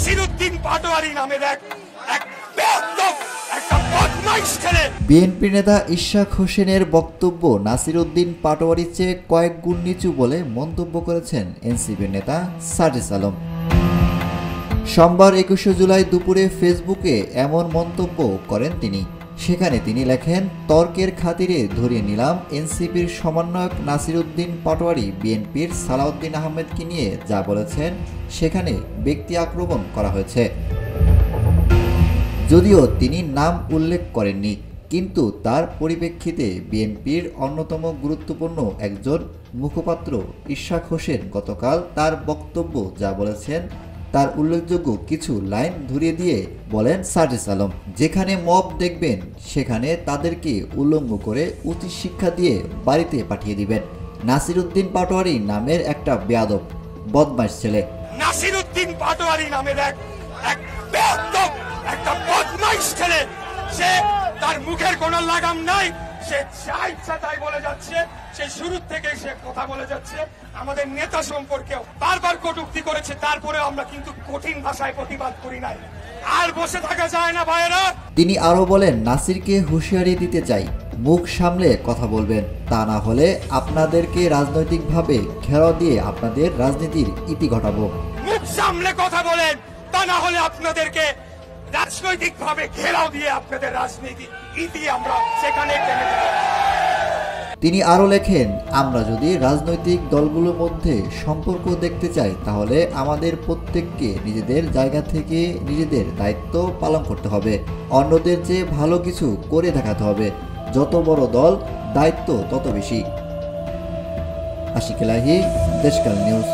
নাসিরউদ্দিন পাটোয়ারি নামের এক বেয়াদব একটা বদমাইশ ছেলে। বিএনপি নেতা ইশাক হোসেনের বক্তব্য নাসিরউদ্দিন পাটোয়ারির চেয়ে কয়েক গুণ নিচু বলে মন্তব্য করেছেন এনসিপির নেতা সার্জিস আলম। সোমবার ২১শে জুলাই দুপুরে ফেসবুকে এমন মন্তব্য করেন তিনি। সেখানে তিনি লেখেন, তর্কের খাতিরে ধরিয়ে নিলাম এনসিপির সমন্বয়ক নাসিরউদ্দিন পাটোয়ারি বিএনপির সালাউদ্দিন আহমেদকে নিয়ে যা বলেছেন সেখানে ব্যক্তি আক্রমণ করা হয়েছে। যদিও তিনি নাম উল্লেখ করেননি, কিন্তু তার পরিপ্রেক্ষিতে বিএনপির অন্যতম গুরুত্বপূর্ণ একজন মুখপাত্র ইশাক হোসেন গতকাল তার বক্তব্য যা বলেছেন তার উল্লেখযোগ্য কিছু লাইন ধরিয়ে দিয়ে বলেন সার্জিস আলম, যেখানে মব দেখবেন সেখানে তাদেরকে উলঙ্গ করে উচিত শিক্ষা দিয়ে বাড়িতে পাঠিয়ে দিবেন। নাসিরউদ্দিন পাটোয়ারি নামের একটা বেয়াদব বদমাইশ ছেলে। নাসিরউদ্দিন পাটোয়ারি নামের এক বেয়াদব একটা বদমাইশ ছেলে। সে তার মুখের কোনো লাগাম নাই, সে যা ইচ্ছা তাই বলে যাচ্ছে। সে শুরু থেকে সে কথা বলে যাচ্ছে, আমাদের নেতা সম্পর্কেও বারবার কটূক্তি করেছে। তারপরে আমরা কিন্তু কঠিন ভাষায় প্রতিবাদ করি নাই। আর বসে থাকা যায় না ভাইয়েরা। তিনি আরো বলেন, নাসিরকে হুঁশিয়ারি দিতে চাই, মুখ সামলে কথা বলবেন, তা না হলে আপনাদেরকে রাজনৈতিকভাবে ঘেরাও দিয়ে আপনাদের রাজনীতির ইতি ঘটাবো। মুখ সামলে কথা বলেন, তা না হলে আপনাদেরকে রাজনৈতিকভাবে ঘেরাও দিয়ে আপনাদের রাজনীতি ইতি আমরা সেখানে টেনে দেব। তিনি আরো লেখেন, আমরা যদি রাজনৈতিক দলগুলোর মধ্যে সম্পর্ক দেখতে চাই তাহলে আমাদের প্রত্যেককে নিজেদের জায়গা থেকে নিজেদের দায়িত্ব পালন করতে হবে, অন্যদের চেয়ে ভালো কিছু করে দেখাতে হবে। যত বড় দল দায়িত্ব তত বেশি। আশিক এলাহি, দেশকাল নিউজ।